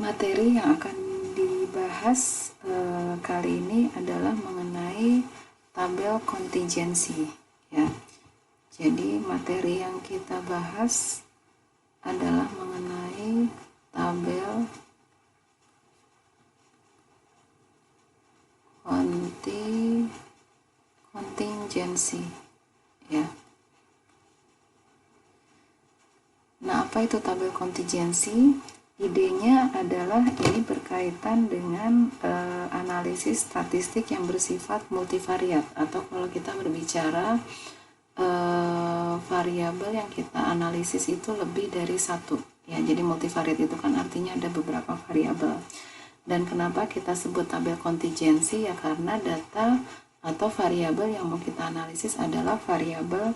Materi yang akan dibahas kali ini adalah mengenai tabel kontingensi ya. Jadi materi yang kita bahas adalah mengenai tabel kontingensi ya. Nah, apa itu tabel kontingensi? Idenya adalah ini berkaitan dengan analisis statistik yang bersifat multivariat, atau kalau kita berbicara variabel yang kita analisis itu lebih dari satu ya. Jadi multivariat itu kan artinya ada beberapa variabel. Dan kenapa kita sebut tabel kontingensi ya, karena data atau variabel yang mau kita analisis adalah variabel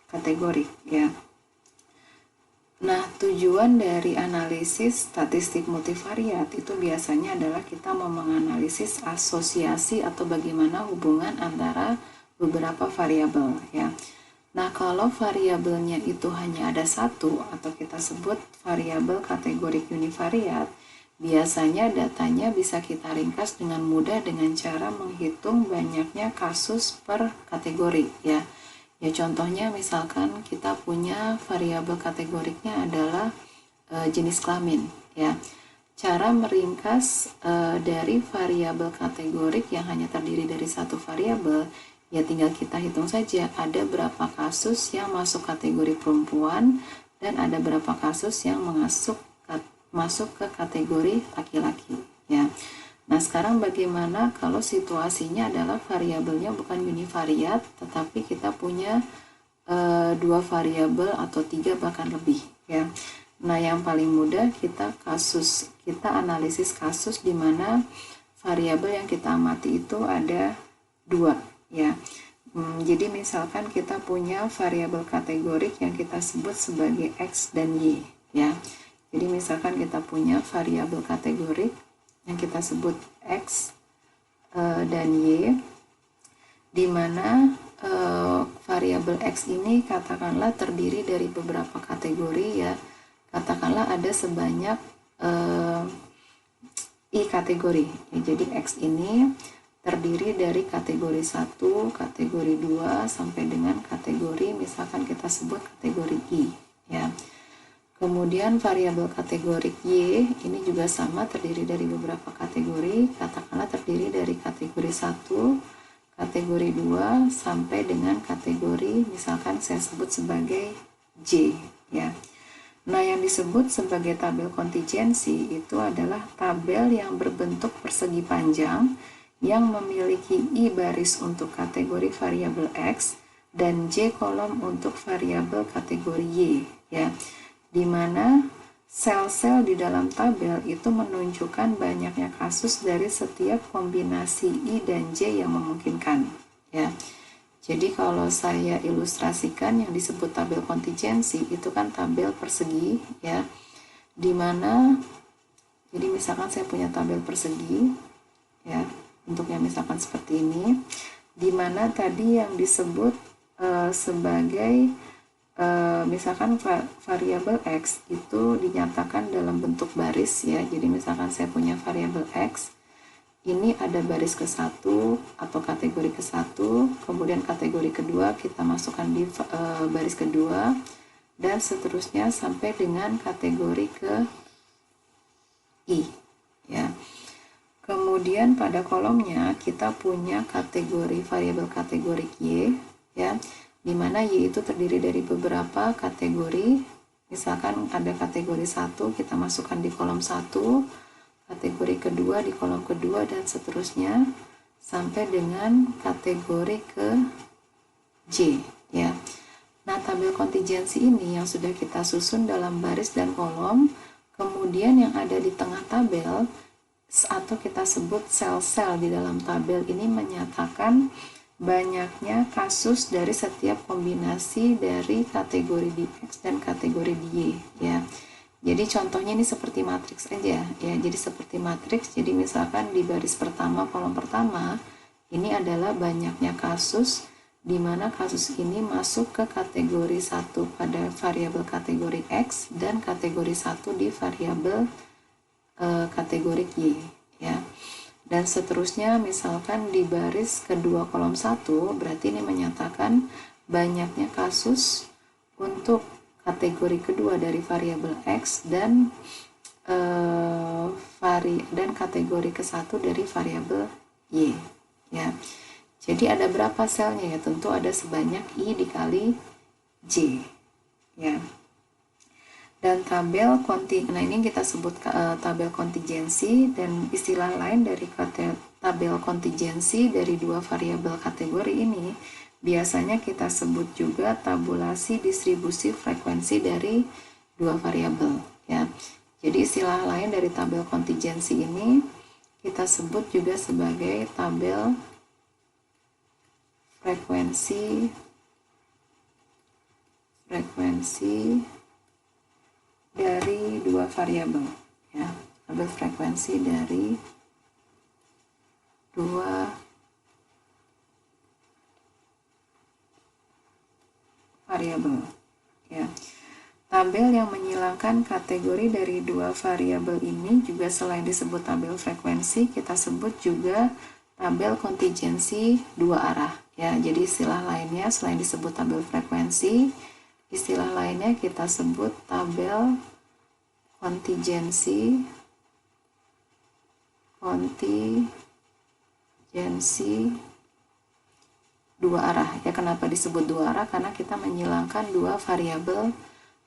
kategorik ya. Nah, tujuan dari analisis statistik multivariat itu biasanya adalah kita mau menganalisis asosiasi atau bagaimana hubungan antara beberapa variabel ya. Nah, kalau variabelnya itu hanya ada satu atau kita sebut variabel kategorik univariat, biasanya datanya bisa kita ringkas dengan mudah dengan cara menghitung banyaknya kasus per kategori ya. Ya, contohnya misalkan kita punya variabel kategoriknya adalah jenis kelamin ya. Cara meringkas dari variabel kategorik yang hanya terdiri dari satu variabel, ya tinggal kita hitung saja ada berapa kasus yang masuk kategori perempuan dan ada berapa kasus yang masuk ke kategori laki-laki ya. Nah, sekarang bagaimana kalau situasinya adalah variabelnya bukan univariat, tetapi kita punya dua variabel atau tiga bahkan lebih ya. Nah, yang paling mudah kita analisis kasus di mana variabel yang kita amati itu ada dua ya. Jadi misalkan kita punya variabel kategorik yang kita sebut sebagai X dan Y ya. Jadi misalkan kita punya variabel kategorik yang kita sebut X dan Y, di mana variabel X ini katakanlah terdiri dari beberapa kategori ya. Katakanlah ada sebanyak I kategori ya. Jadi X ini terdiri dari kategori 1, kategori 2 sampai dengan kategori misalkan kita sebut kategori I ya. Kemudian variabel kategorik Y ini juga sama, terdiri dari beberapa kategori, katakanlah terdiri dari kategori 1, kategori 2 sampai dengan kategori misalkan saya sebut sebagai J ya. Nah, yang disebut sebagai tabel kontingensi itu adalah tabel yang berbentuk persegi panjang yang memiliki I baris untuk kategori variabel X dan J kolom untuk variabel kategori Y ya. Di mana sel-sel di dalam tabel itu menunjukkan banyaknya kasus dari setiap kombinasi I dan J yang memungkinkan ya. Jadi kalau saya ilustrasikan yang disebut tabel kontingensi itu kan tabel persegi ya, di mana jadi misalkan saya punya tabel persegi ya, bentuknya misalkan seperti ini, di mana tadi yang disebut sebagai misalkan variabel X itu dinyatakan dalam bentuk baris ya. Jadi misalkan saya punya variabel X, ini ada baris ke-1 atau kategori ke-1, kemudian kategori kedua kita masukkan di baris kedua, dan seterusnya sampai dengan kategori ke I ya. Kemudian pada kolomnya kita punya kategori variabel kategorik Y ya, di mana Y itu terdiri dari beberapa kategori. Misalkan ada kategori 1 kita masukkan di kolom 1, kategori kedua di kolom kedua, dan seterusnya sampai dengan kategori ke J ya. Nah, tabel kontingensi ini yang sudah kita susun dalam baris dan kolom, kemudian yang ada di tengah tabel atau kita sebut sel-sel di dalam tabel ini menyatakan banyaknya kasus dari setiap kombinasi dari kategori di X dan kategori di Y ya. Jadi contohnya ini seperti matriks aja ya. Jadi seperti matriks, jadi misalkan di baris pertama kolom pertama ini adalah banyaknya kasus di mana kasus ini masuk ke kategori 1 pada variabel kategori X dan kategori 1 di variabel kategori Y ya. Dan seterusnya, misalkan di baris kedua kolom 1, berarti ini menyatakan banyaknya kasus untuk kategori kedua dari variabel X dan kategori ke-1 dari variabel Y ya. Jadi ada berapa selnya ya? Tentu ada sebanyak I dikali J ya. Dan nah ini kita sebut tabel kontingensi, dan istilah lain dari tabel kontingensi dari dua variabel kategori ini biasanya kita sebut juga tabulasi distribusi frekuensi dari dua variabel ya. Jadi istilah lain dari tabel kontingensi ini kita sebut juga sebagai tabel frekuensi dari dua variabel ya. Tabel frekuensi dari dua variabel ya. Tabel yang menyilangkan kategori dari dua variabel ini juga selain disebut tabel frekuensi, kita sebut juga tabel kontingensi dua arah ya. Jadi istilah lainnya selain disebut tabel frekuensi, istilah lainnya kita sebut tabel kontingensi dua arah ya. Kenapa disebut dua arah? Karena kita menyilangkan dua variabel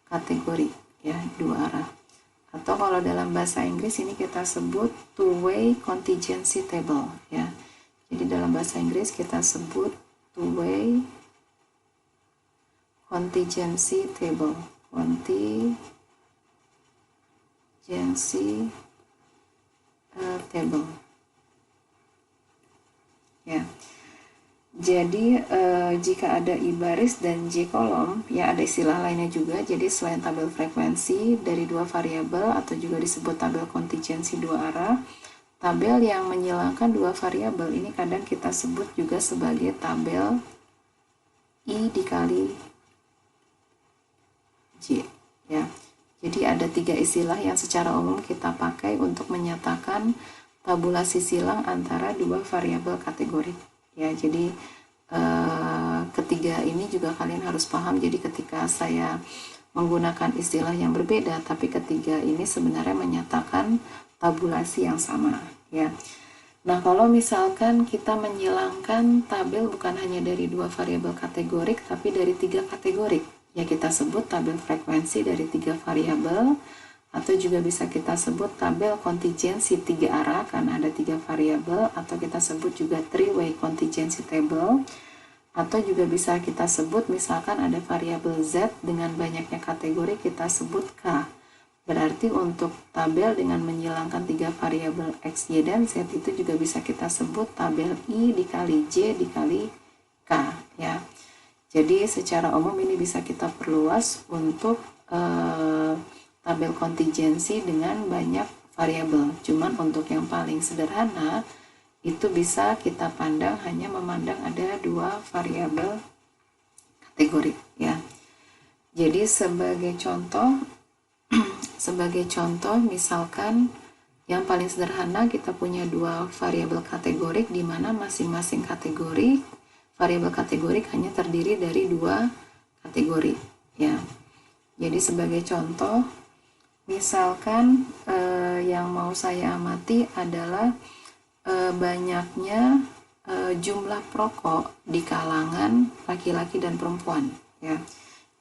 kategori ya, dua arah. Atau kalau dalam bahasa Inggris ini kita sebut two-way contingency table ya. Jadi dalam bahasa Inggris kita sebut two-way contingency table, ya. Jadi jika ada I baris dan J kolom ya, ada istilah lainnya juga. Jadi selain tabel frekuensi dari dua variabel atau juga disebut tabel kontingensi dua arah, tabel yang menyilangkan dua variabel ini kadang kita sebut juga sebagai tabel I dikali J ya. Jadi ada tiga istilah yang secara umum kita pakai untuk menyatakan tabulasi silang antara dua variabel kategori ya. Jadi ketiga ini juga kalian harus paham. Jadi ketika saya menggunakan istilah yang berbeda, tapi ketiga ini sebenarnya menyatakan tabulasi yang sama ya. Nah, kalau misalkan kita menyilangkan tabel bukan hanya dari dua variabel kategorik, tapi dari tiga kategorik ya, kita sebut tabel frekuensi dari tiga variabel, atau juga bisa kita sebut tabel kontingensi tiga arah karena ada tiga variabel, atau kita sebut juga three-way contingency table, atau juga bisa kita sebut misalkan ada variabel Z dengan banyaknya kategori, kita sebut K. Berarti untuk tabel dengan menyilangkan tiga variabel X, Y, dan Z itu juga bisa kita sebut tabel I dikali J dikali K ya. Jadi secara umum ini bisa kita perluas untuk tabel kontingensi dengan banyak variabel. Cuman untuk yang paling sederhana itu bisa kita pandang hanya memandang ada dua variabel kategori ya. Jadi sebagai contoh misalkan yang paling sederhana, kita punya dua variabel kategorik di mana masing-masing variabel kategorik hanya terdiri dari dua kategori ya. Jadi sebagai contoh, misalkan yang mau saya amati adalah banyaknya jumlah perokok di kalangan laki-laki dan perempuan ya.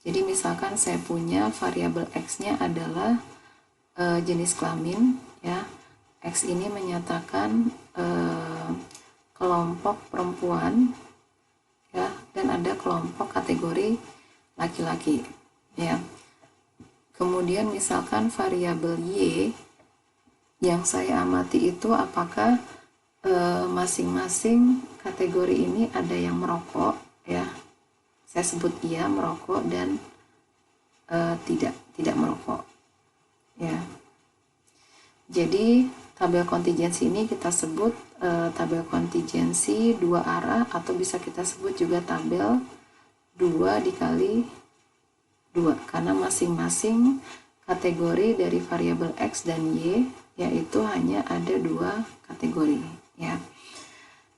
Jadi misalkan saya punya variabel X-nya adalah jenis kelamin ya. X ini menyatakan kelompok perempuan ya, dan ada kelompok kategori laki-laki ya. Kemudian misalkan variabel Y yang saya amati itu apakah masing-masing kategori ini ada yang merokok ya. Saya sebut iya merokok dan tidak merokok ya. Jadi tabel kontingensi ini kita sebut tabel kontingensi dua arah, atau bisa kita sebut juga tabel 2 dikali 2 karena masing-masing kategori dari variabel X dan Y, yaitu hanya ada 2 kategori ya.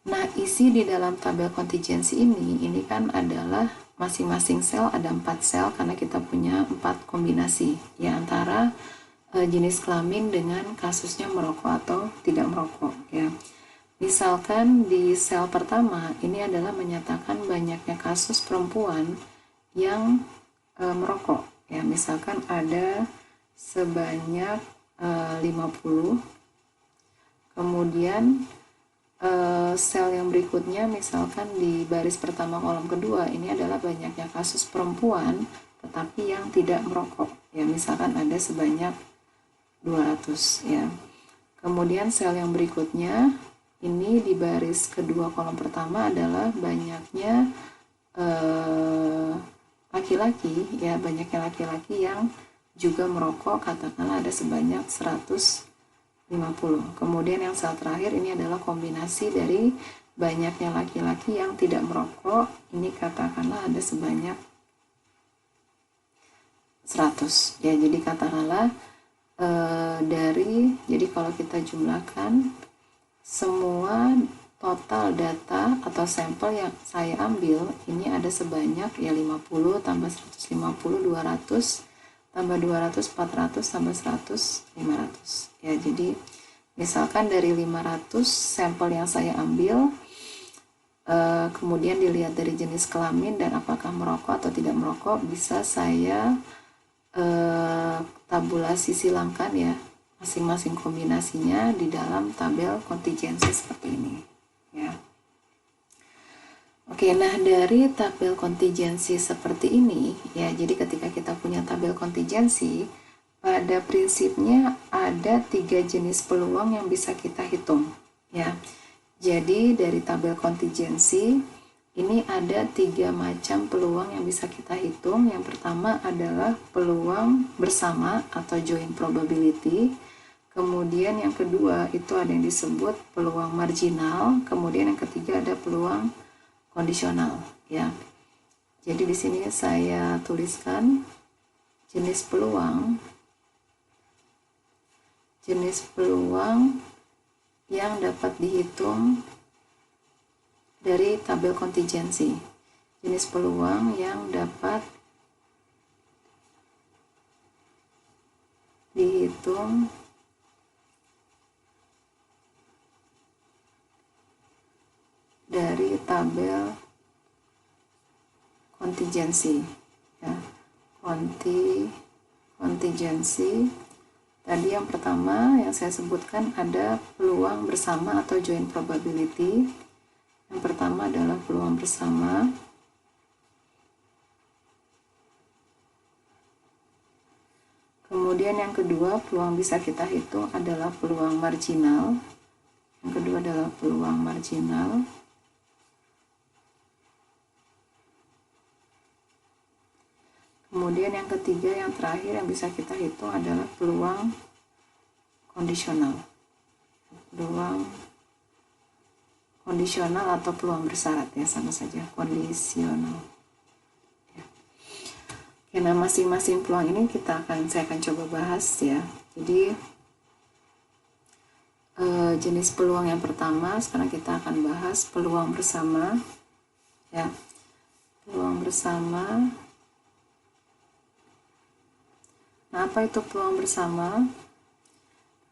Nah, isi di dalam tabel kontingensi ini kan adalah masing-masing sel ada 4 sel karena kita punya 4 kombinasi ya antara jenis kelamin dengan kasusnya merokok atau tidak merokok ya. Misalkan di sel pertama ini adalah menyatakan banyaknya kasus perempuan yang merokok ya, misalkan ada sebanyak 50. Kemudian sel yang berikutnya misalkan di baris pertama kolom kedua ini adalah banyaknya kasus perempuan tetapi yang tidak merokok ya, misalkan ada sebanyak 200 ya. Kemudian sel yang berikutnya ini di baris kedua kolom pertama adalah banyaknya laki-laki ya, banyaknya laki-laki yang juga merokok, katakanlah ada sebanyak 150. Kemudian yang sel terakhir ini adalah kombinasi dari banyaknya laki-laki yang tidak merokok, ini katakanlah ada sebanyak 100 ya. Jadi katakanlah jadi kalau kita jumlahkan semua total data atau sampel yang saya ambil ini ada sebanyak ya 50 tambah 150 200 tambah 200 400 tambah 100 500 ya. Jadi misalkan dari 500 sampel yang saya ambil kemudian dilihat dari jenis kelamin dan apakah merokok atau tidak merokok, bisa saya tabulasi silangkan ya masing-masing kombinasinya di dalam tabel kontingensi seperti ini ya. Oke, nah dari tabel kontingensi seperti ini ya, jadi ketika kita punya tabel kontingensi, pada prinsipnya ada 3 jenis peluang yang bisa kita hitung ya. Jadi dari tabel kontingensi ini ada 3 macam peluang yang bisa kita hitung. Yang pertama adalah peluang bersama atau joint probability. Kemudian yang kedua itu ada yang disebut peluang marginal. Kemudian yang ketiga ada peluang kondisional ya. Jadi di sini saya tuliskan jenis peluang yang dapat dihitung dari tabel kontingensi. Jenis peluang yang dapat dihitung dari tabel kontingensi ya. Kontingensi tadi yang pertama yang saya sebutkan ada peluang bersama atau joint probability. Yang pertama adalah peluang bersama. Kemudian yang kedua peluang bisa kita hitung adalah peluang marginal. Yang kedua adalah peluang marginal. Kemudian yang ketiga, yang terakhir yang bisa kita hitung adalah peluang kondisional. Peluang kondisional atau peluang bersyarat ya, sama saja, kondisional. Ya. Oke, nah masing-masing peluang ini saya akan coba bahas ya. Jadi jenis peluang yang pertama sekarang kita akan bahas peluang bersama ya. Peluang bersama. Nah, apa itu peluang bersama?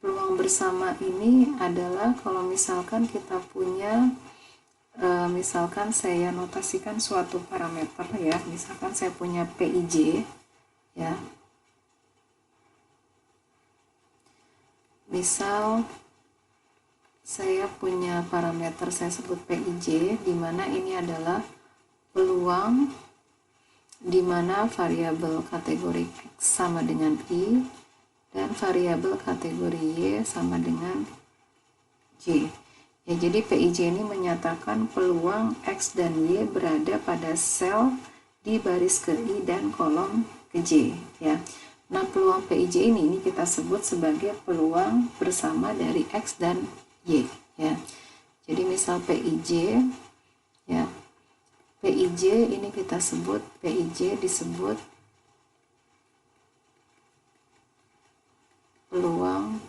Peluang bersama ini adalah kalau misalkan kita punya, misalkan saya notasikan suatu parameter ya, misalkan saya punya PIJ ya. Misal saya punya parameter saya sebut PIJ, di mana ini adalah peluang di mana variabel kategori X sama dengan I dan variabel kategori Y sama dengan J. Ya, jadi PIJ ini menyatakan peluang X dan Y berada pada sel di baris ke I dan kolom ke J ya. Nah, peluang PIJ ini kita sebut sebagai peluang bersama dari X dan Y ya. Jadi misal PIJ ya, PIJ ini kita sebut, PIJ disebut peluang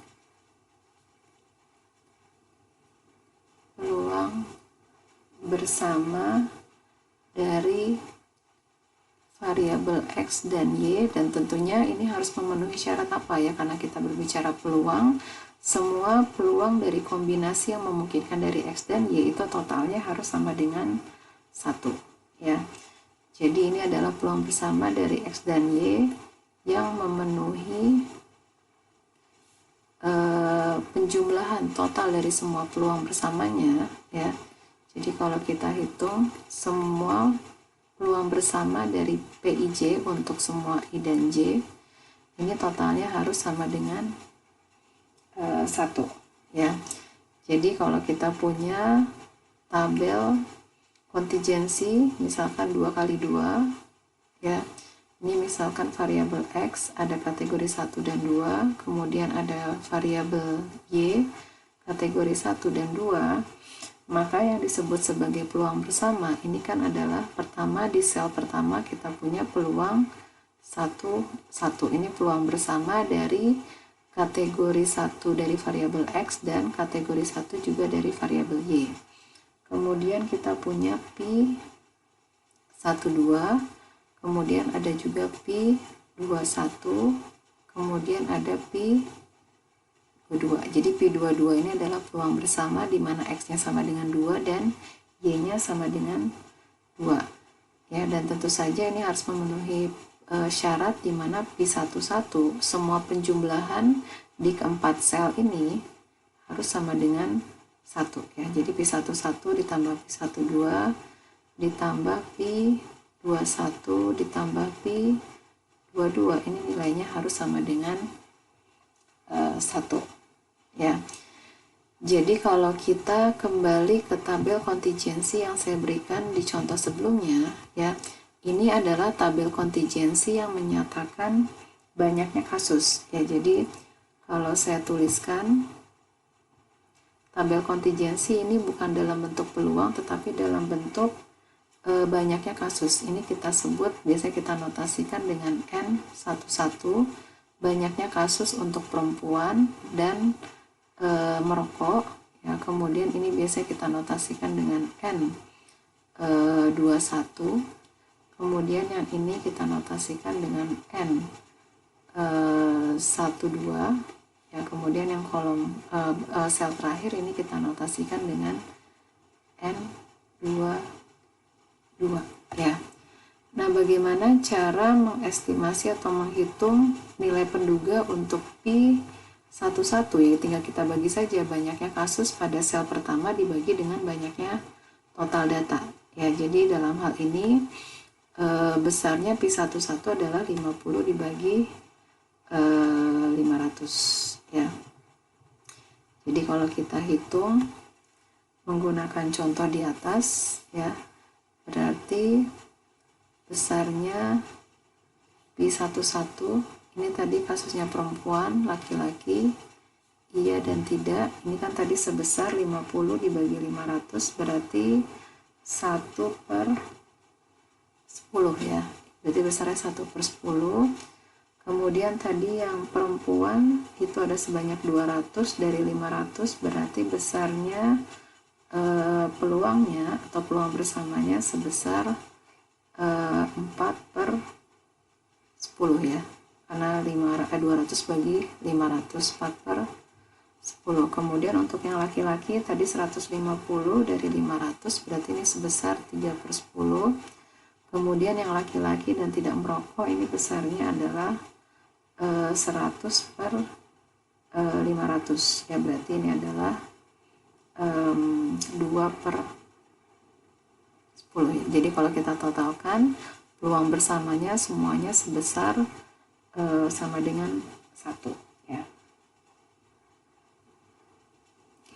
bersama dari variabel X dan Y, dan tentunya ini harus memenuhi syarat apa ya, karena kita berbicara peluang, semua peluang dari kombinasi yang memungkinkan dari X dan Y itu totalnya harus sama dengan 1 ya. Jadi ini adalah peluang bersama dari X dan Y yang memenuhi penjumlahan total dari semua peluang bersamanya ya. Jadi kalau kita hitung semua peluang bersama dari PIJ untuk semua I dan J, ini totalnya harus sama dengan 1 ya. Jadi kalau kita punya tabel kontingensi misalkan 2 kali 2 ya, ini misalkan variabel X ada kategori 1 dan 2, kemudian ada variabel Y kategori 1 dan 2, maka yang disebut sebagai peluang bersama ini kan adalah pertama di sel pertama kita punya peluang 1, ini peluang bersama dari kategori 1 dari variabel X dan kategori 1 juga dari variabel Y. Kemudian kita punya P 12, kemudian ada juga P 21, kemudian ada P 22. Jadi P22 ini adalah peluang bersama di mana X-nya sama dengan 2 dan Y-nya sama dengan 2. Ya, dan tentu saja ini harus memenuhi syarat di mana P11 semua penjumlahan di keempat sel ini harus sama dengan 1 ya. Jadi P11 ditambah P12 ditambah P21 ditambah P22 ini nilainya harus sama dengan 1 ya. Jadi kalau kita kembali ke tabel kontingensi yang saya berikan di contoh sebelumnya ya, ini adalah tabel kontingensi yang menyatakan banyaknya kasus ya. Jadi kalau saya tuliskan tabel kontingensi ini bukan dalam bentuk peluang tetapi dalam bentuk banyaknya kasus. Ini kita sebut, biasanya kita notasikan dengan N11, banyaknya kasus untuk perempuan dan merokok ya. Kemudian ini biasanya kita notasikan dengan N21, kemudian yang ini kita notasikan dengan N12 ya. Kemudian yang kolom sel terakhir ini kita notasikan dengan N22 ya. Nah, bagaimana cara mengestimasi atau menghitung nilai penduga untuk P11 ya, tinggal kita bagi saja banyaknya kasus pada sel pertama dibagi dengan banyaknya total data ya. Jadi dalam hal ini besarnya P11 adalah 50 dibagi 500 ya. Jadi kalau kita hitung menggunakan contoh di atas ya, berarti besarnya P11 ini tadi kasusnya perempuan, laki-laki, iya dan tidak. Ini kan tadi sebesar 50 dibagi 500 berarti 1/10 ya. Berarti besarnya 1/10. Kemudian tadi yang perempuan itu ada sebanyak 200 dari 500 berarti besarnya peluangnya atau peluang bersamanya sebesar 4/10 ya. Karena 200 bagi 500 4/10. Kemudian untuk yang laki-laki tadi 150 dari 500 berarti ini sebesar 3/10. Kemudian yang laki-laki dan tidak merokok ini besarnya adalah 100/500 ya, berarti ini adalah 2/10 ya. Jadi kalau kita totalkan peluang bersamanya semuanya sebesar sama dengan 1 ya.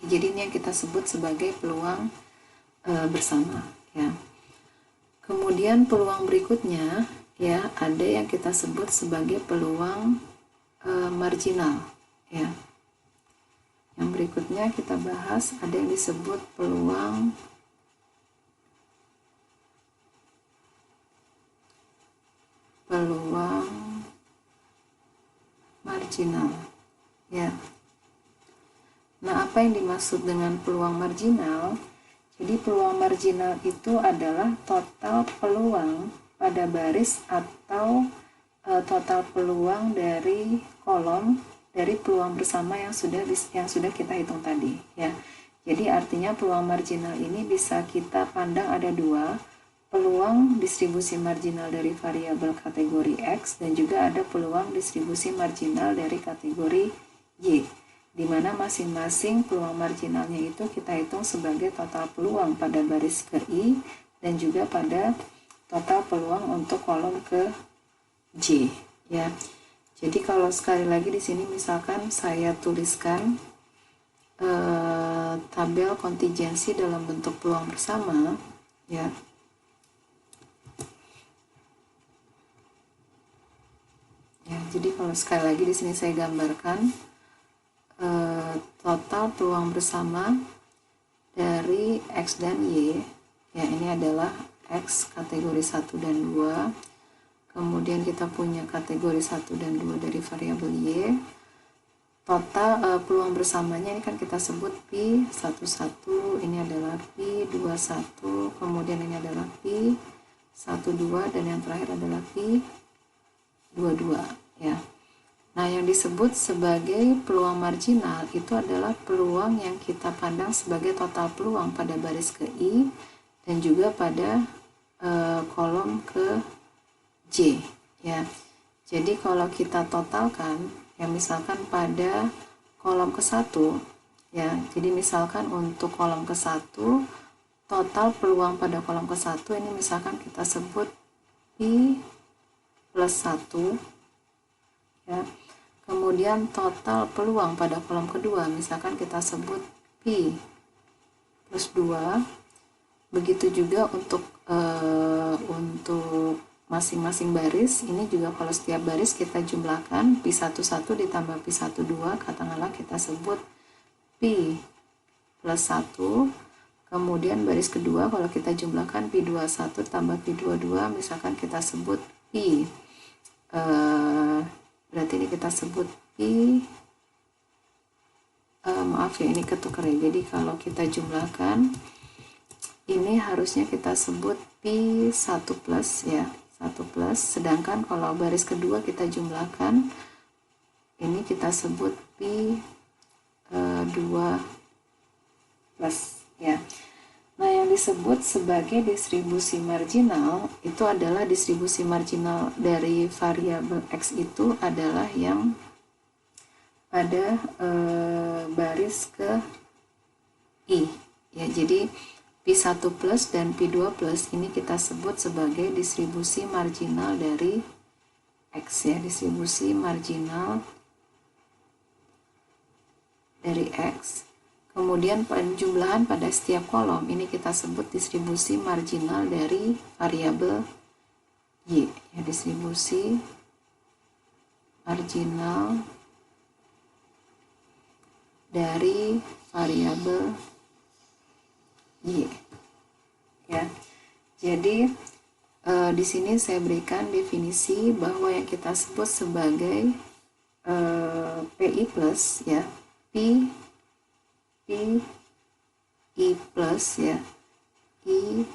Jadi ini yang kita sebut sebagai peluang bersama ya. Kemudian peluang berikutnya ya, ada yang kita sebut sebagai peluang marginal ya. Yang berikutnya kita bahas ada yang disebut peluang marginal ya. Nah, apa yang dimaksud dengan peluang marginal? Jadi peluang marginal itu adalah total peluang pada baris atau total peluang dari kolom dari peluang bersama yang sudah kita hitung tadi, ya. Jadi artinya peluang marginal ini bisa kita pandang ada dua, peluang distribusi marginal dari variabel kategori X dan juga ada peluang distribusi marginal dari kategori Y, di mana masing-masing peluang marginalnya itu kita hitung sebagai total peluang pada baris ke I dan juga pada total peluang untuk kolom ke J, ya. Jadi kalau sekali lagi di sini misalkan saya tuliskan tabel kontingensi dalam bentuk peluang bersama, ya. Ya, jadi kalau sekali lagi di sini saya gambarkan total peluang bersama dari X dan Y, ya, ini adalah X kategori 1 dan 2. Kemudian kita punya kategori 1 dan 2 dari variabel Y. Total peluang bersamanya ini kan kita sebut P11, ini adalah P21, kemudian ini adalah P12 dan yang terakhir adalah P22, ya. Nah, yang disebut sebagai peluang marginal itu adalah peluang yang kita pandang sebagai total peluang pada baris ke I dan juga pada kolom ke J, ya. Jadi kalau kita totalkan, ya, misalkan pada kolom ke-1, ya, jadi misalkan untuk kolom ke-1 total peluang pada kolom ke-1 ini misalkan kita sebut P plus 1, ya. Kemudian total peluang pada kolom kedua misalkan kita sebut P plus 2. Begitu juga untuk masing-masing baris, ini juga kalau setiap baris kita jumlahkan P11 ditambah P12, katakanlah kita sebut P plus 1, kemudian baris kedua kalau kita jumlahkan P21 tambah P22, misalkan kita sebut P, berarti ini kita sebut P, maaf ya ini ketuker ya, jadi kalau kita jumlahkan ini harusnya kita sebut P1 plus, ya, 1 plus, sedangkan kalau baris kedua kita jumlahkan ini kita sebut P2 plus, ya. Nah, yang disebut sebagai distribusi marginal itu adalah distribusi marginal dari variabel X itu adalah yang pada baris ke I, ya. Jadi P1 plus dan P2 plus ini kita sebut sebagai distribusi marginal dari X, ya, distribusi marginal dari X. Kemudian penjumlahan pada setiap kolom ini kita sebut distribusi marginal dari variabel Y, ya, distribusi marginal dari variabel Y, ya. Jadi di sini saya berikan definisi bahwa yang kita sebut sebagai PI plus, ya, P I plus, ya, I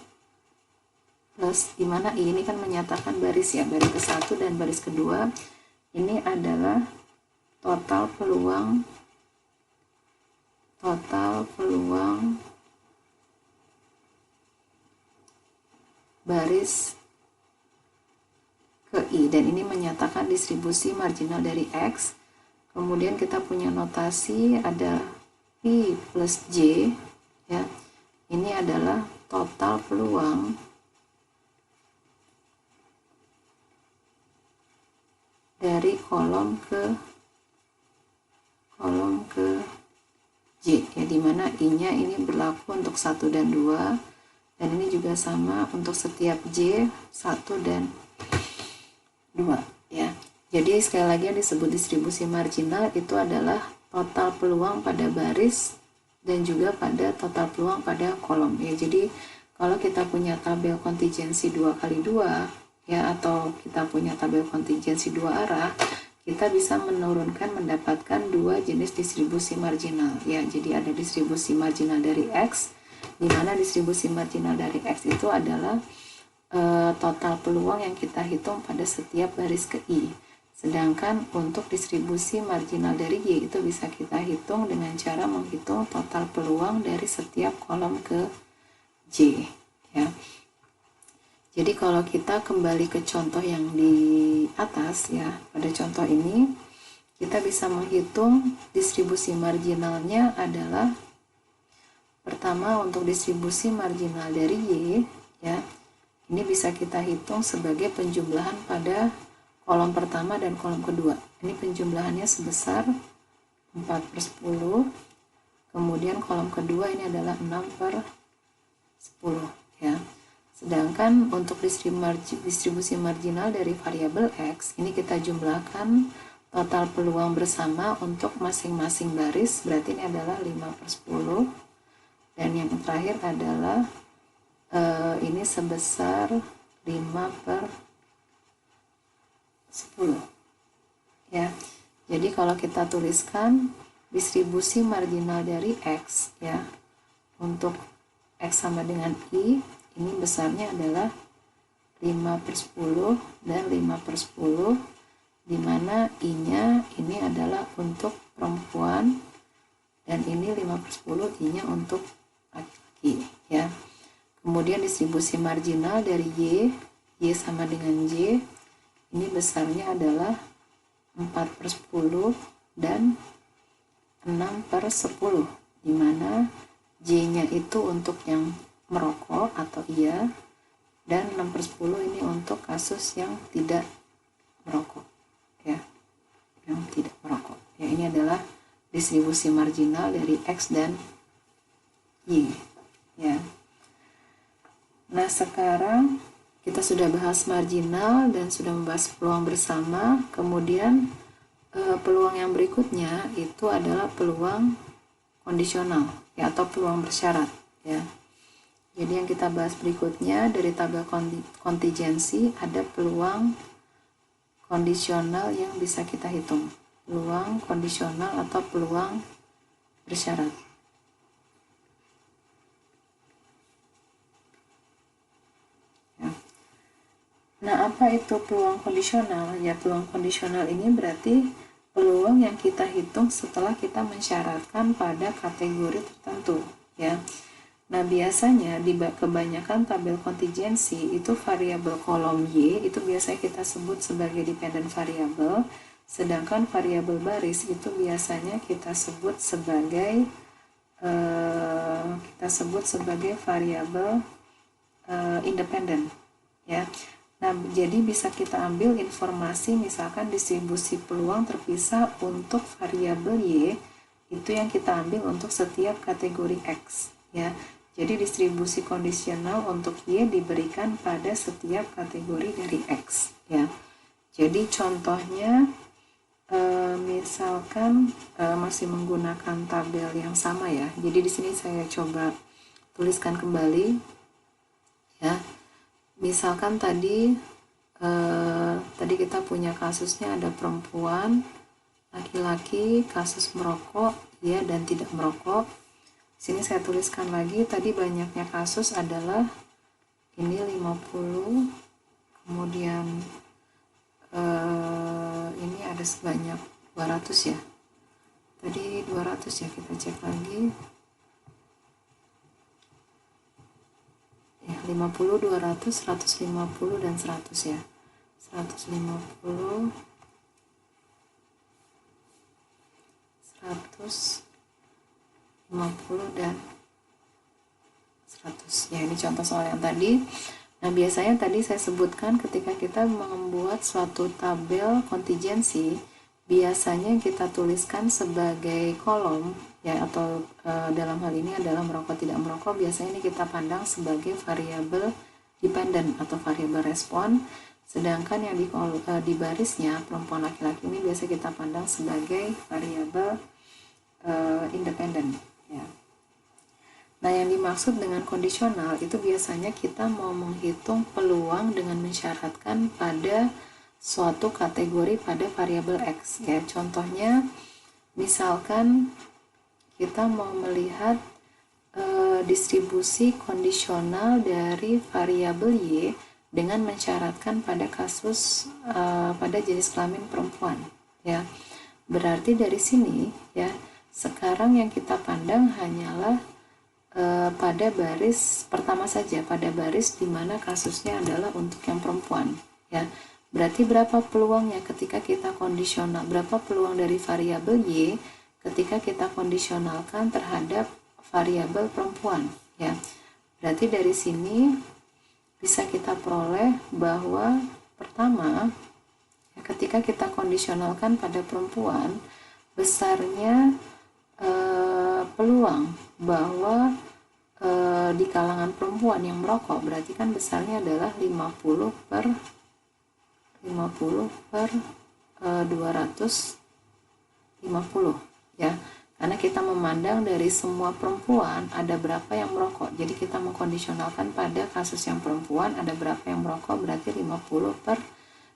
plus, dimana I ini kan menyatakan baris, ya, baris ke-1 dan baris kedua ini adalah total peluang baris ke I, dan ini menyatakan distribusi marginal dari X. Kemudian kita punya notasi ada P plus J, ya, ini adalah total peluang dari kolom ke J, ya, dimana I-nya ini berlaku untuk 1 dan 2, dan ini juga sama untuk setiap J 1 dan 2, ya. Jadi sekali lagi yang disebut distribusi marginal itu adalah total peluang pada baris dan juga pada total peluang pada kolom, ya. Jadi kalau kita punya tabel kontingensi 2x2, ya, atau kita punya tabel kontingensi 2 arah, kita bisa mendapatkan dua jenis distribusi marginal ya. Jadi ada distribusi marginal dari X, di mana distribusi marginal dari X itu adalah total peluang yang kita hitung pada setiap baris ke I. Sedangkan untuk distribusi marginal dari Y itu bisa kita hitung dengan cara menghitung total peluang dari setiap kolom ke J ya. Jadi kalau kita kembali ke contoh yang di atas ya, pada contoh ini kita bisa menghitung distribusi marginalnya adalah pertama untuk distribusi marginal dari Y ya. Ini bisa kita hitung sebagai penjumlahan pada kolom pertama dan kolom kedua. Ini penjumlahannya sebesar 4/10. Kemudian kolom kedua ini adalah 6/10 ya. Sedangkan untuk distribusi marginal dari variabel X, ini kita jumlahkan total peluang bersama untuk masing-masing baris, berarti ini adalah 5/10. Dan yang terakhir adalah ini sebesar 5/10 ya. Jadi kalau kita tuliskan distribusi marginal dari X ya, untuk X sama dengan I, ini besarnya adalah 5/10 dan 5/10, di mana I-nya ini adalah untuk perempuan dan ini 5/10 I-nya untuk laki-laki ya. Kemudian distribusi marginal dari Y sama dengan J, ini besarnya adalah 4/10 dan 6/10, di mana J-nya itu untuk yang merokok atau iya, dan 6/10 ini untuk kasus yang tidak merokok ya, yang tidak merokok ya. Ini adalah distribusi marginal dari X dan Y ya. Nah, sekarang kita sudah bahas marginal dan sudah membahas peluang bersama. Kemudian peluang yang berikutnya itu adalah peluang kondisional ya, atau peluang bersyarat ya. Jadi yang kita bahas berikutnya dari tabel kontingensi ada peluang kondisional yang bisa kita hitung. Peluang kondisional atau peluang bersyarat. Nah, apa itu peluang kondisional? Ya, peluang kondisional ini berarti peluang yang kita hitung setelah kita mensyaratkan pada kategori tertentu, ya. Nah, biasanya di kebanyakan tabel kontingensi itu variabel kolom Y itu biasanya kita sebut sebagai dependent variable, sedangkan variabel baris itu biasanya kita sebut sebagai variabel independen, ya. Nah, jadi bisa kita ambil informasi misalkan distribusi peluang terpisah untuk variabel Y, itu yang kita ambil untuk setiap kategori X ya. Jadi distribusi kondisional untuk Y diberikan pada setiap kategori dari X ya. Jadi contohnya misalkan masih menggunakan tabel yang sama ya. Jadi di sini saya coba tuliskan kembali ya. Misalkan tadi kita punya kasusnya ada perempuan, laki-laki, kasus merokok, ya dan tidak merokok. Sini saya tuliskan lagi, tadi banyaknya kasus adalah ini 50, kemudian ini ada sebanyak 200 ya. Tadi 200 ya, kita cek lagi. 50, 200, 150 dan 100 ya. 150, 150 dan 100. Ya, ini contoh soal yang tadi. Nah, biasanya tadi saya sebutkan ketika kita membuat suatu tabel kontingensi, biasanya kita tuliskan sebagai kolom ya, atau dalam hal ini adalah merokok tidak merokok, biasanya ini kita pandang sebagai variabel dependent atau variabel respon, sedangkan yang di barisnya perempuan laki-laki ini biasa kita pandang sebagai variabel independen ya. Nah, yang dimaksud dengan kondisional itu biasanya kita mau menghitung peluang dengan mensyaratkan pada suatu kategori pada variabel X ya. Contohnya misalkan kita mau melihat distribusi kondisional dari variabel Y dengan mensyaratkan pada kasus pada jenis kelamin perempuan ya. Berarti dari sini ya, sekarang yang kita pandang hanyalah pada baris pertama saja, pada baris di mana kasusnya adalah untuk yang perempuan ya. Berarti berapa peluangnya ketika kita kondisional, berapa peluang dari variabel Y ketika kita kondisionalkan terhadap variabel perempuan ya. Berarti dari sini bisa kita peroleh bahwa pertama ya, ketika kita kondisionalkan pada perempuan, besarnya peluang bahwa di kalangan perempuan yang merokok berarti kan besarnya adalah 50 per 250 ya, karena kita memandang dari semua perempuan ada berapa yang merokok, jadi kita mengkondisionalkan pada kasus yang perempuan ada berapa yang merokok, berarti 50 per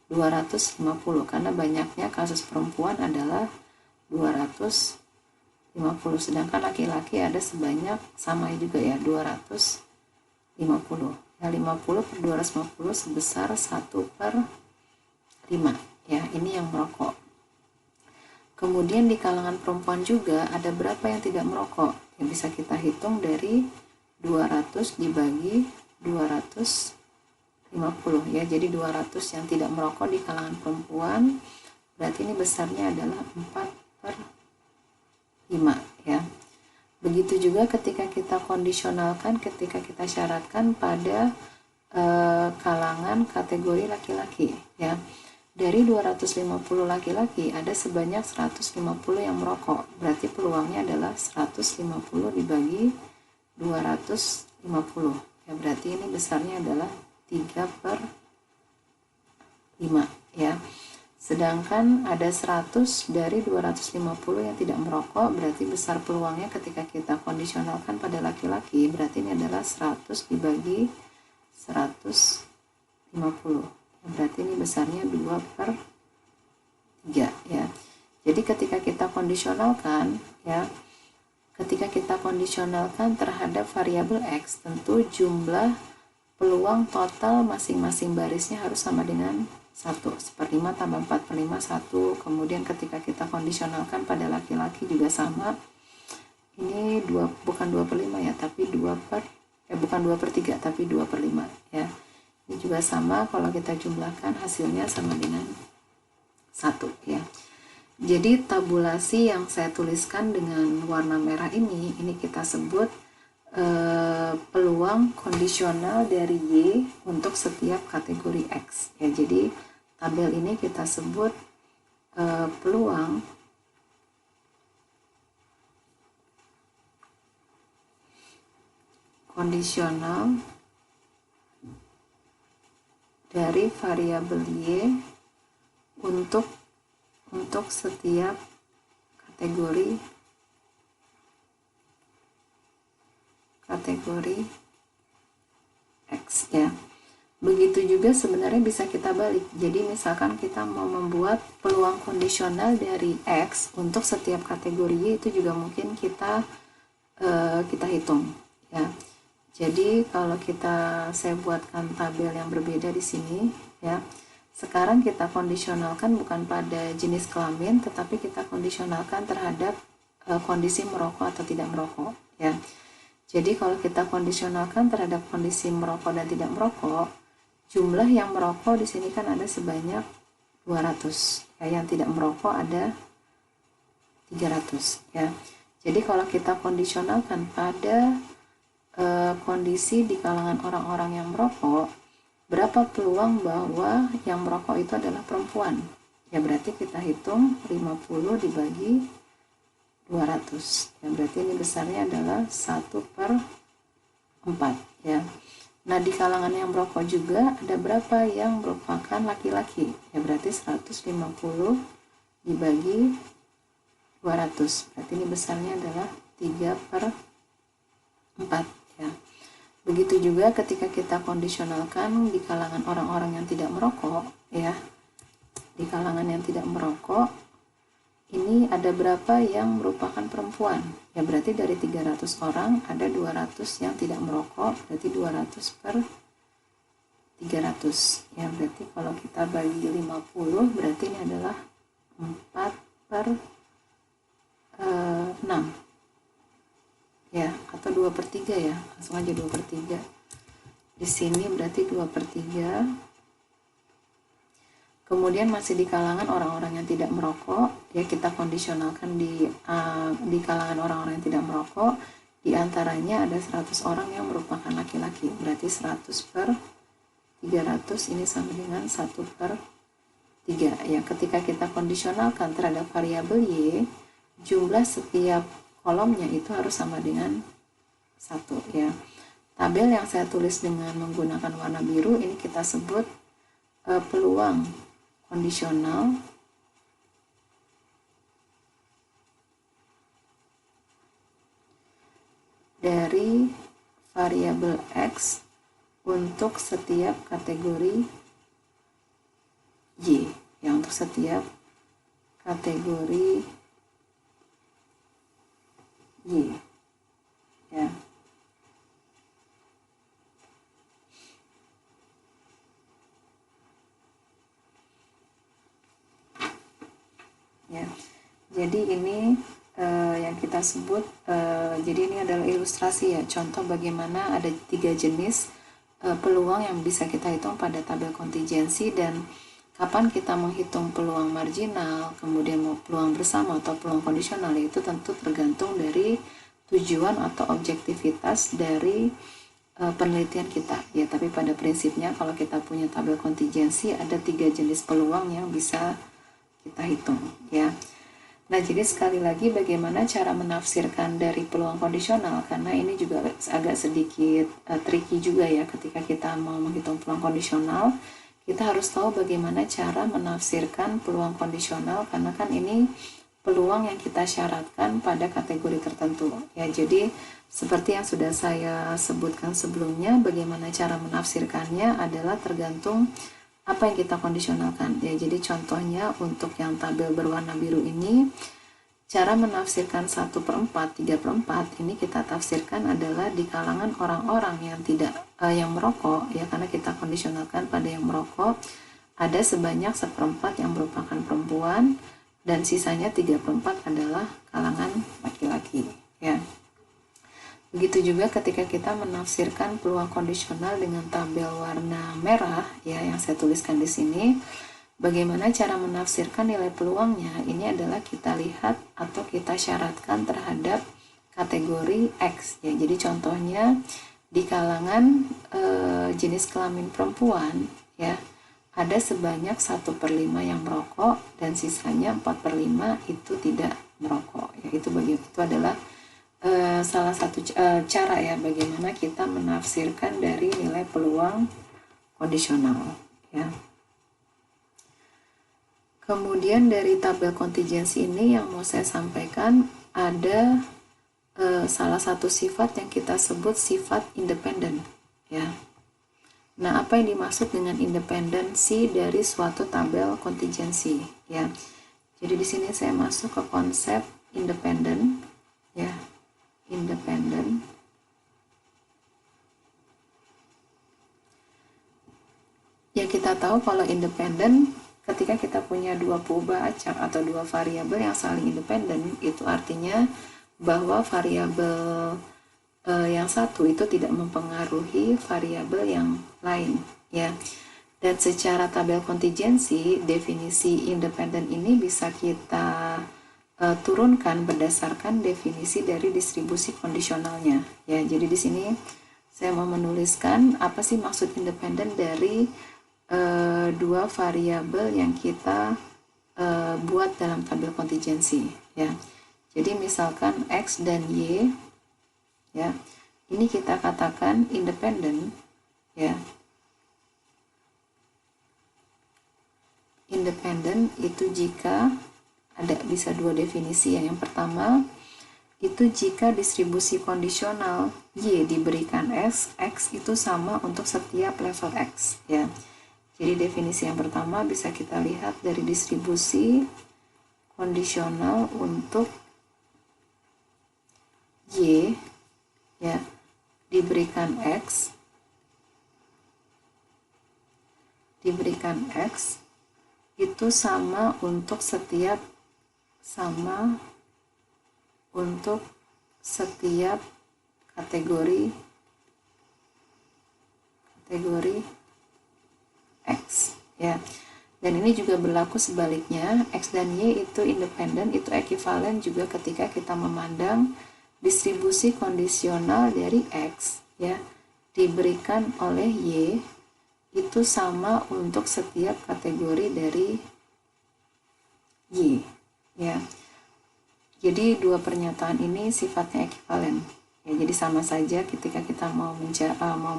250 karena banyaknya kasus perempuan adalah 250, sedangkan laki-laki ada sebanyak sama juga ya 250 ya. 50 per 250 sebesar 1 per 5 ya, ini yang merokok. Kemudian di kalangan perempuan juga ada berapa yang tidak merokok, yang bisa kita hitung dari 200 dibagi 250 ya, jadi 200 yang tidak merokok di kalangan perempuan, berarti ini besarnya adalah 4 per 5 ya. Begitu juga ketika kita kondisionalkan, ketika kita syaratkan pada kalangan kategori laki-laki ya. Dari 250 laki-laki ada sebanyak 150 yang merokok, berarti peluangnya adalah 150 dibagi 250 ya, berarti ini besarnya adalah 3 per 5 ya. Sedangkan ada 100 dari 250 yang tidak merokok, berarti besar peluangnya ketika kita kondisionalkan pada laki-laki, berarti ini adalah 100 dibagi 150 ya, berarti ini besarnya 2 per 3 ya. Jadi ketika kita kondisionalkan ya, ketika kita kondisionalkan terhadap variabel X, tentu jumlah peluang total masing-masing barisnya harus sama dengan 1, 1/5 tambah 4 per 5, 1. Kemudian ketika kita kondisionalkan pada laki-laki juga sama, ini bukan 2 per 5 ya, tapi bukan 2 per 3, tapi 2 per 5 ya. Ini juga sama, kalau kita jumlahkan hasilnya sama dengan 1 ya. Jadi tabulasi yang saya tuliskan dengan warna merah ini kita sebut peluang kondisional dari Y untuk setiap kategori X ya. Jadi tabel ini kita sebut peluang kondisional dari variabel Y untuk setiap kategori X ya. Begitu juga sebenarnya bisa kita balik. Jadi misalkan kita mau membuat peluang kondisional dari X untuk setiap kategori Y, itu juga mungkin kita hitung ya. Jadi kalau saya buatkan tabel yang berbeda di sini ya. Sekarang kita kondisionalkan bukan pada jenis kelamin, tetapi kita kondisionalkan terhadap kondisi merokok atau tidak merokok ya. Jadi kalau kita kondisionalkan terhadap kondisi merokok dan tidak merokok, jumlah yang merokok di sini kan ada sebanyak 200 ya, yang tidak merokok ada 300 ya. Jadi kalau kita kondisionalkan pada kondisi di kalangan orang-orang yang merokok, berapa peluang bahwa yang merokok itu adalah perempuan ya, berarti kita hitung 50 dibagi 200 ya, berarti ini besarnya adalah 1 per 4 ya. Nah di kalangan yang merokok juga ada berapa yang merupakan laki-laki ya, berarti 150 dibagi 200, berarti ini besarnya adalah 3 per 4 ya. Begitu juga ketika kita kondisionalkan di kalangan orang-orang yang tidak merokok ya, di kalangan yang tidak merokok, ini ada berapa yang merupakan perempuan? Ya berarti dari 300 orang ada 200 yang tidak merokok, berarti 200 per 300. Ya berarti kalau kita bagi 50, berarti ini adalah 4 per 6. Ya, atau 2 per 3 ya. Langsung aja 2 per 3. Di sini berarti 2 per 3. Kemudian masih di kalangan orang-orang yang tidak merokok, ya kita kondisionalkan di kalangan orang-orang yang tidak merokok, di antaranya ada 100 orang yang merupakan laki-laki, berarti 100 per 300 ini sama dengan 1 per 3. Ya, ketika kita kondisionalkan terhadap variabel Y, jumlah setiap kolomnya itu harus sama dengan 1 ya. Tabel yang saya tulis dengan menggunakan warna biru ini kita sebut peluang kondisional dari variabel X untuk setiap kategori Y, ya untuk setiap kategori Y ya. Ya, jadi ini yang kita sebut, jadi ini adalah ilustrasi ya, contoh bagaimana ada 3 jenis peluang yang bisa kita hitung pada tabel kontingensi, dan kapan kita menghitung peluang marginal, kemudian mau peluang bersama atau peluang kondisional, itu tentu tergantung dari tujuan atau objektivitas dari penelitian kita ya. Tapi pada prinsipnya kalau kita punya tabel kontingensi ada 3 jenis peluang yang bisa kita hitung ya. Nah, jadi sekali lagi bagaimana cara menafsirkan dari peluang kondisional, karena ini juga agak sedikit tricky juga ya. Ketika kita mau menghitung peluang kondisional, kita harus tahu bagaimana cara menafsirkan peluang kondisional, karena kan ini peluang yang kita syaratkan pada kategori tertentu ya. Jadi seperti yang sudah saya sebutkan sebelumnya, bagaimana cara menafsirkannya adalah tergantung apa yang kita kondisionalkan ya. Jadi contohnya untuk yang tabel berwarna biru ini, cara menafsirkan 1/4, 3/4 ini kita tafsirkan adalah di kalangan orang-orang yang tidak yang merokok ya, karena kita kondisionalkan pada yang merokok ada sebanyak 1/4 yang merupakan perempuan dan sisanya 3/4 adalah kalangan laki-laki ya. Begitu juga ketika kita menafsirkan peluang kondisional dengan tabel warna merah ya yang saya tuliskan di sini. Bagaimana cara menafsirkan nilai peluangnya? Ini adalah kita lihat atau kita syaratkan terhadap kategori X ya. Jadi contohnya di kalangan jenis kelamin perempuan ya, ada sebanyak 1/5 yang merokok dan sisanya 4/5 itu tidak merokok ya. Itu adalah salah satu cara ya bagaimana kita menafsirkan dari nilai peluang kondisional ya. Kemudian dari tabel kontingensi ini yang mau saya sampaikan ada salah satu sifat yang kita sebut sifat independen ya. Nah, apa yang dimaksud dengan independensi dari suatu tabel kontingensi ya. Jadi di sini saya masuk ke konsep independen ya. Independen ya, kita tahu kalau independen ketika kita punya dua perubahan acak atau dua variabel yang saling independen, itu artinya bahwa variabel yang satu itu tidak mempengaruhi variabel yang lain ya. Dan secara tabel kontingensi, definisi independen ini bisa kita turunkan berdasarkan definisi dari distribusi kondisionalnya ya. Jadi di sini saya mau menuliskan apa sih maksud independen dari dua variabel yang kita buat dalam tabel kontingensi ya. Jadi misalkan X dan Y ya, ini kita katakan independen ya. Independen itu jika ada bisa dua definisi ya. Yang pertama itu jika distribusi kondisional Y diberikan X, X itu sama untuk setiap level X ya. Jadi definisi yang pertama bisa kita lihat dari distribusi kondisional untuk Y ya diberikan X itu sama untuk setiap kategori X ya. Dan ini juga berlaku sebaliknya, X dan Y itu independen, itu ekuivalen juga ketika kita memandang distribusi kondisional dari X ya diberikan oleh Y itu sama untuk setiap kategori dari Y ya. Jadi dua pernyataan ini sifatnya ekuivalen ya, jadi sama saja ketika kita mau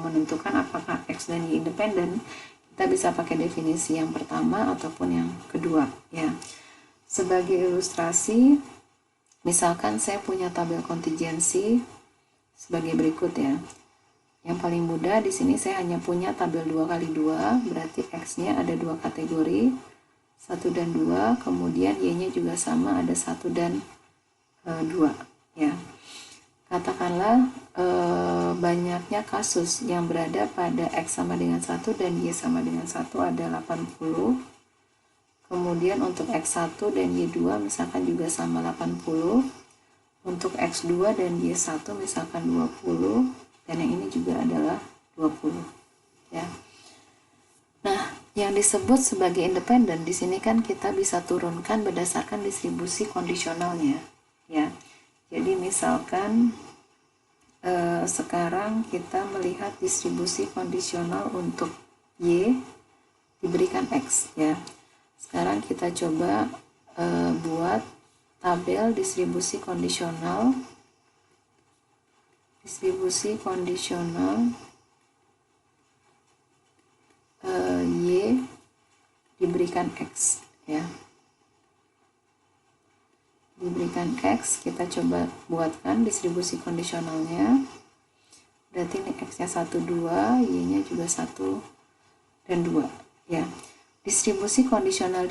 menentukan apakah X dan Y independen, kita bisa pakai definisi yang pertama ataupun yang kedua ya. Sebagai ilustrasi, misalkan saya punya tabel kontingensi sebagai berikut ya. Yang paling mudah di sini saya hanya punya tabel 2x2, berarti X-nya ada dua kategori, 1 dan 2, kemudian Y-nya juga sama, ada 1 dan 2 ya. Katakanlah banyaknya kasus yang berada pada X sama dengan 1 dan Y sama dengan 1 ada 80. Kemudian untuk X1 dan Y2 misalkan juga sama 80. Untuk X2 dan Y1 misalkan 20. Dan yang ini juga adalah 20 ya. Nah, yang disebut sebagai independen di sini kan kita bisa turunkan berdasarkan distribusi kondisionalnya ya. Jadi misalkan sekarang kita melihat distribusi kondisional untuk Y diberikan X ya. Sekarang kita coba buat tabel distribusi kondisional Y diberikan X ya. Diberikan X, kita coba buatkan distribusi kondisionalnya. Berarti ini X-nya 1, 2, Y-nya juga 1 dan 2 ya. Distribusi kondisional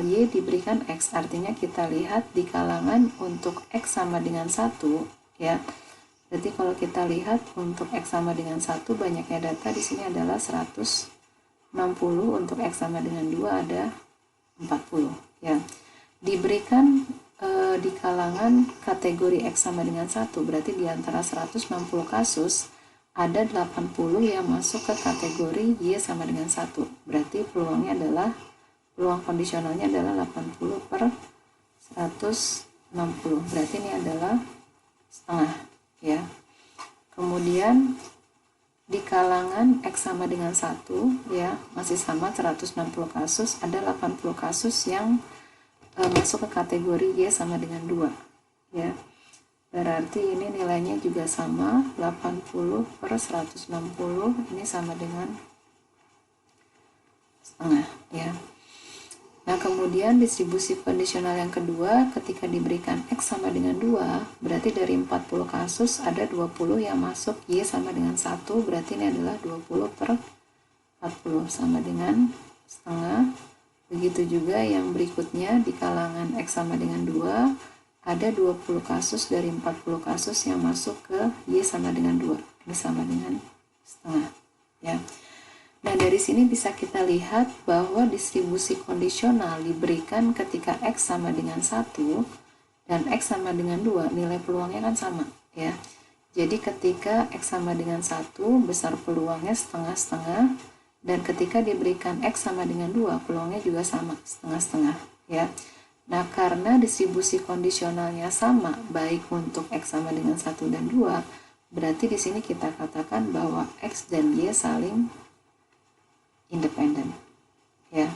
Y diberikan X, artinya kita lihat di kalangan untuk X sama dengan 1 ya. Berarti kalau kita lihat untuk X sama dengan 1 banyaknya data di sini adalah 160, untuk X sama dengan 2 ada 40 ya. Diberikan di kalangan kategori X sama dengan 1, berarti di antara 160 kasus ada 80 yang masuk ke kategori Y sama dengan 1. Berarti peluang kondisionalnya adalah 80/160. Berarti ini adalah setengah ya. Kemudian di kalangan X sama dengan 1 ya, masih sama 160 kasus, ada 80 kasus yang masuk ke kategori Y sama dengan 2 ya. Berarti ini nilainya juga sama, 80/160, ini sama dengan setengah ya. Nah, kemudian distribusi kondisional yang kedua, ketika diberikan X sama dengan 2, berarti dari 40 kasus ada 20 yang masuk Y sama dengan 1, berarti ini adalah 20/40 sama dengan setengah. Begitu juga yang berikutnya di kalangan X sama dengan 2, ada 20 kasus dari 40 kasus yang masuk ke Y sama dengan 2. Ini sama dengan setengah ya. Nah, dari sini bisa kita lihat bahwa distribusi kondisional diberikan ketika X sama dengan 1 dan X sama dengan 2, nilai peluangnya kan sama ya. Jadi ketika X sama dengan 1, besar peluangnya setengah-setengah, dan ketika diberikan X sama dengan 2, peluangnya juga sama, setengah-setengah ya. Nah, karena distribusi kondisionalnya sama baik untuk X sama dengan 1 dan 2, berarti di sini kita katakan bahwa X dan Y saling independen ya.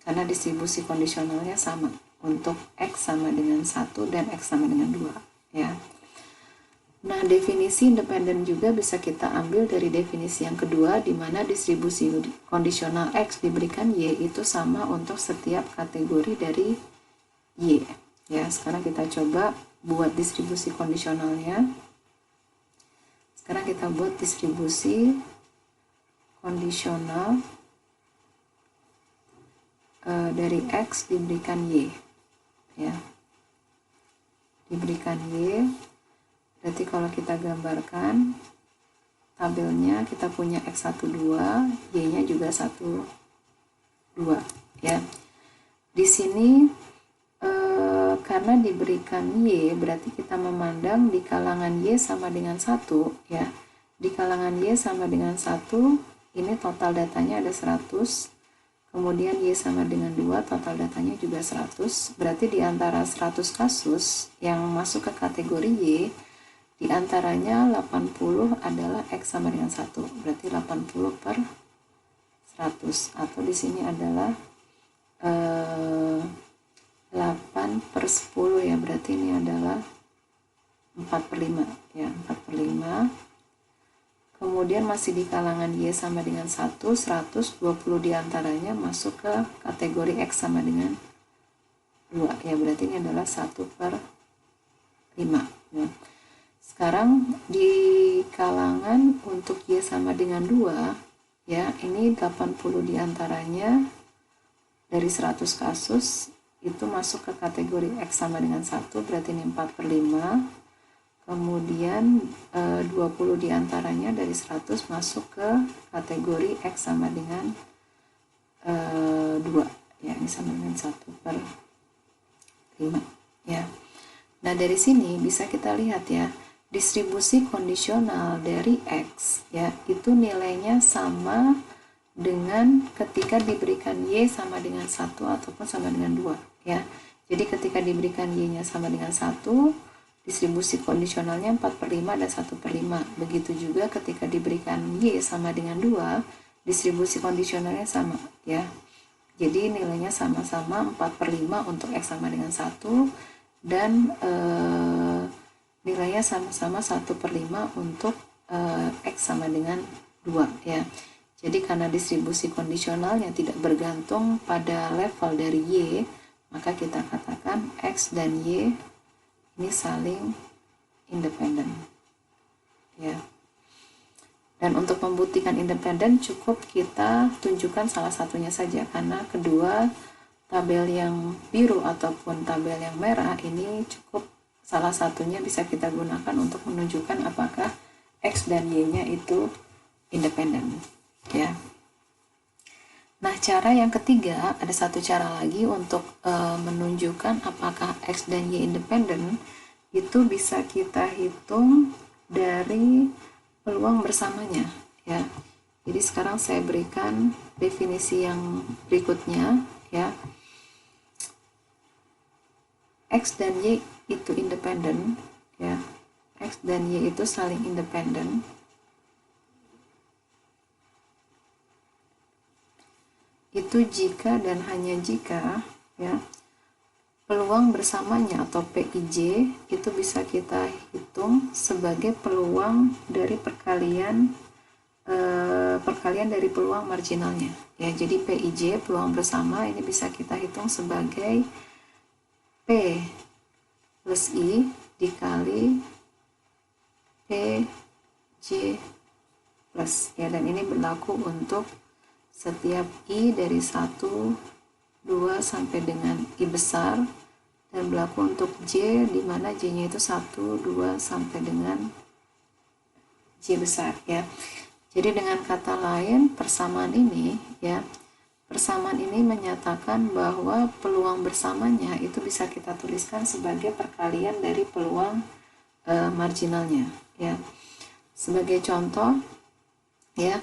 Karena distribusi kondisionalnya sama untuk X sama dengan 1 dan X sama dengan 2 ya. Nah, definisi independen juga bisa kita ambil dari definisi yang kedua, di mana distribusi kondisional X diberikan Y itu sama untuk setiap kategori dari Y ya. Sekarang kita coba buat distribusi kondisionalnya. Sekarang kita buat distribusi kondisional dari X diberikan Y, ya, diberikan Y. Berarti kalau kita gambarkan tabelnya, kita punya X1 2, Y-nya juga 1 2, ya. Di sini karena diberikan Y, berarti kita memandang di kalangan Y sama dengan 1, ya. Di kalangan Y sama dengan 1, ini total datanya ada 100. Kemudian Y sama dengan 2, total datanya juga 100. Berarti di antara 100 kasus yang masuk ke kategori Y, di antaranya 80 adalah X sama dengan 1. Berarti 80 per 100. Atau di sini adalah 8 per 10, ya. Berarti ini adalah 4 per 5. Ya, 4 per 5. Kemudian masih di kalangan Y sama dengan 1, 120 diantaranya masuk ke kategori X sama dengan 2. Ya, berarti ini adalah 1 per 5. Ya. Sekarang di kalangan untuk Y sama dengan 2, ya, ini 80 diantaranya dari 100 kasus itu masuk ke kategori X sama dengan 1, berarti ini 4 per 5. Kemudian 20 diantaranya dari 100 masuk ke kategori X sama dengan 2, ya, ini sama dengan 1 per 5, ya. Nah, dari sini bisa kita lihat, ya, distribusi kondisional dari X, ya, itu nilainya sama dengan ketika diberikan Y sama dengan 1 ataupun sama dengan 2, ya. Jadi ketika diberikan Y-nya sama dengan 1, distribusi kondisionalnya 4 per 5 dan 1 per 5. Begitu juga ketika diberikan Y sama dengan 2, distribusi kondisionalnya sama, ya. Jadi nilainya sama-sama 4 per 5 untuk X sama dengan 1, dan nilainya sama-sama 1 per 5 untuk X sama dengan 2, ya. Jadi karena distribusi kondisionalnya tidak bergantung pada level dari Y, maka kita katakan X dan Y ini saling independen, ya. Dan untuk membuktikan independen cukup kita tunjukkan salah satunya saja, karena kedua tabel yang biru ataupun tabel yang merah ini cukup salah satunya bisa kita gunakan untuk menunjukkan apakah X dan Y-nya itu independen, ya. Nah, cara yang ketiga, ada satu cara lagi untuk menunjukkan apakah X dan Y independen, itu bisa kita hitung dari peluang bersamanya, ya. Jadi sekarang saya berikan definisi yang berikutnya, ya. X dan Y itu independen, ya. X dan Y itu saling independen itu jika dan hanya jika, ya, peluang bersamanya atau PIJ itu bisa kita hitung sebagai peluang dari perkalian dari peluang marginalnya, ya. Jadi PIJ, peluang bersama, ini bisa kita hitung sebagai P plus I dikali PJ plus, ya, dan ini berlaku untuk setiap I dari 1, 2 sampai dengan I besar, dan berlaku untuk J di mana J-nya itu 1, 2 sampai dengan J besar, ya. Jadi dengan kata lain, persamaan ini, ya, persamaan ini menyatakan bahwa peluang bersamanya itu bisa kita tuliskan sebagai perkalian dari peluang marginalnya, ya. Sebagai contoh, ya,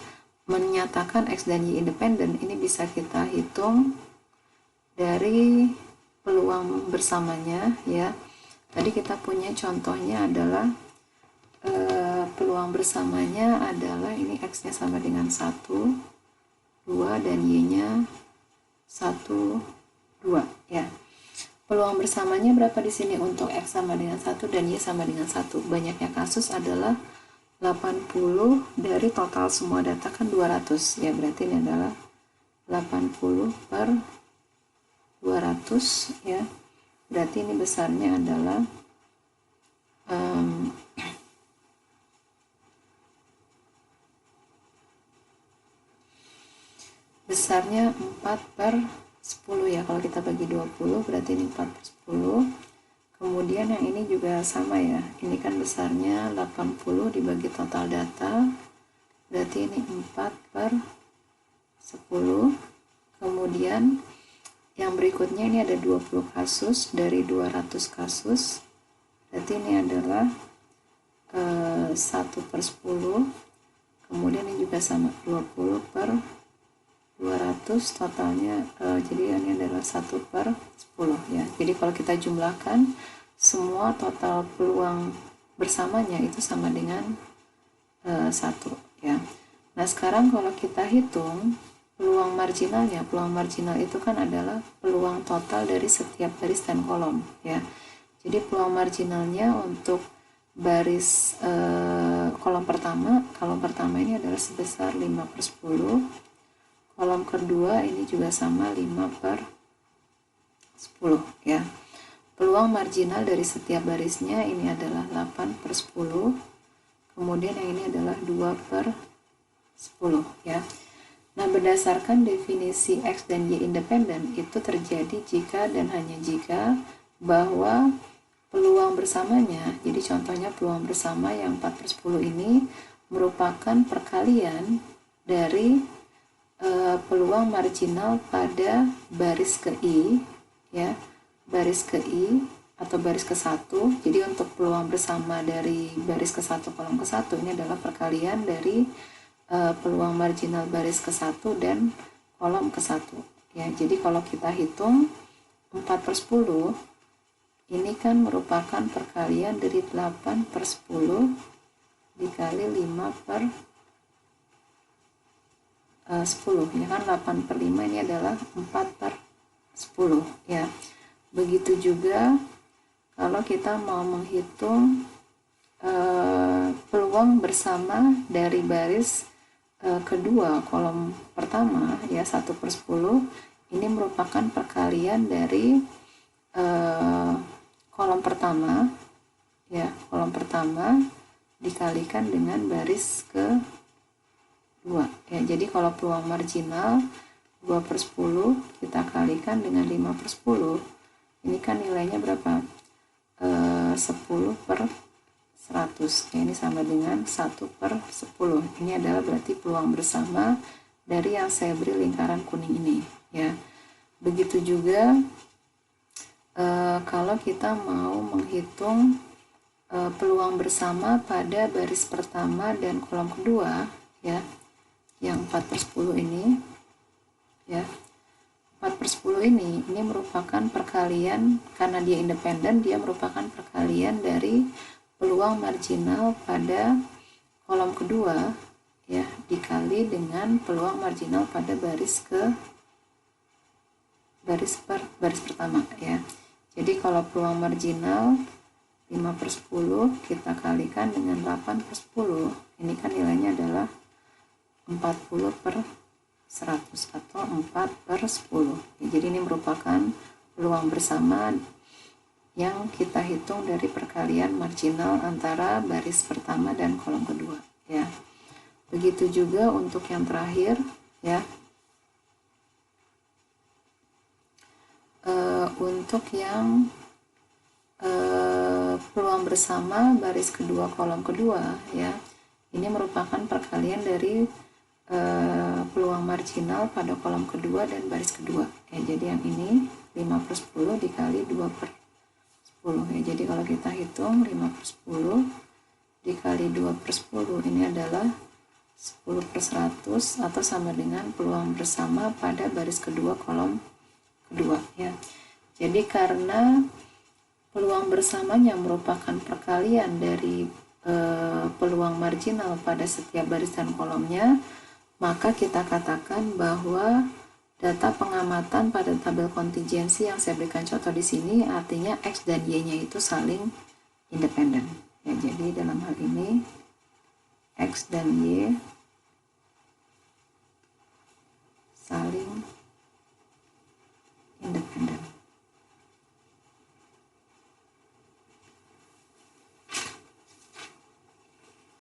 menyatakan X dan Y independen ini bisa kita hitung dari peluang bersamanya, ya. Tadi kita punya contohnya adalah peluang bersamanya adalah ini X-nya sama dengan 1, 2, dan Y-nya 1, 2, ya. Peluang bersamanya berapa di sini untuk X sama dengan 1 dan Y sama dengan 1? Banyaknya kasus adalah 80 dari total semua data kan 200, ya, berarti ini adalah 80 per 200, ya. Berarti ini besarnya adalah 0,5 besarnya 4/10 ya. Kalau kita bagi 20 berarti ini 4/10. Kemudian yang ini juga sama ya, ini kan besarnya 80 dibagi total data, berarti ini 4/10. Kemudian yang berikutnya ini ada 20 kasus dari 200 kasus, berarti ini adalah 1/10. Kemudian ini juga sama 20/200, totalnya jadi ini adalah 1/10 ya. Jadi kalau kita jumlahkan semua total peluang bersamanya itu sama dengan 1 ya. Nah sekarang kalau kita hitung peluang marginalnya, peluang marginal itu kan adalah peluang total dari setiap baris dan kolom ya. Jadi peluang marginalnya untuk baris kolom pertama ini adalah sebesar 5/10. Kolom kedua ini juga sama 5/10 ya. Peluang marginal dari setiap barisnya ini adalah 8/10. Kemudian yang ini adalah 2/10 ya. Nah, berdasarkan definisi X dan Y independen itu terjadi jika dan hanya jika bahwa peluang bersamanya, jadi contohnya peluang bersama yang 4/10 ini merupakan perkalian dari peluang marginal pada baris ke I ya, baris ke I atau baris ke 1. Jadi untuk peluang bersama dari baris ke 1 kolom ke 1 ini adalah perkalian dari peluang marginal baris ke 1 dan kolom ke 1 ya. Jadi kalau kita hitung 4/10 ini kan merupakan perkalian dari 8/10 dikali 5/10 ya kan, 8/5 ini adalah 4/10 ya. Begitu juga kalau kita mau menghitung peluang bersama dari baris kedua kolom pertama ya, 1/10 ini merupakan perkalian dari kolom pertama ya, kolom pertama dikalikan dengan baris ke 2 ya. Jadi kalau peluang marginal 2/10 kita kalikan dengan 5/10, ini kan nilainya berapa? 10/100 ya, ini sama dengan 1/10. Ini adalah berarti peluang bersama dari yang saya beri lingkaran kuning ini ya. Begitu juga kalau kita mau menghitung peluang bersama pada baris pertama dan kolom kedua ya, yang 4/10 ini ya. 4/10 ini merupakan perkalian, karena dia independen, dia merupakan perkalian dari peluang marginal pada kolom kedua ya dikali dengan peluang marginal pada baris pertama ya. Jadi kalau peluang marginal 5/10 kita kalikan dengan 8/10, ini kan nilainya adalah 40/100 atau 4/10 ya. Jadi ini merupakan peluang bersama yang kita hitung dari perkalian marginal antara baris pertama dan kolom kedua ya. Begitu juga untuk yang terakhir ya. Untuk yang peluang bersama baris kedua kolom kedua ya, ini merupakan perkalian dari peluang marginal pada kolom kedua dan baris kedua ya. Jadi yang ini 5/10 dikali 2/10 ya. Jadi kalau kita hitung 5/10 dikali 2/10 ini adalah 10/100 atau sama dengan peluang bersama pada baris kedua kolom kedua ya. Jadi karena peluang bersamanya merupakan perkalian dari peluang marginal pada setiap baris dan kolomnya, maka kita katakan bahwa data pengamatan pada tabel kontingensi yang saya berikan contoh di sini artinya X dan Y-nya itu saling independen ya. Jadi dalam hal ini X dan Y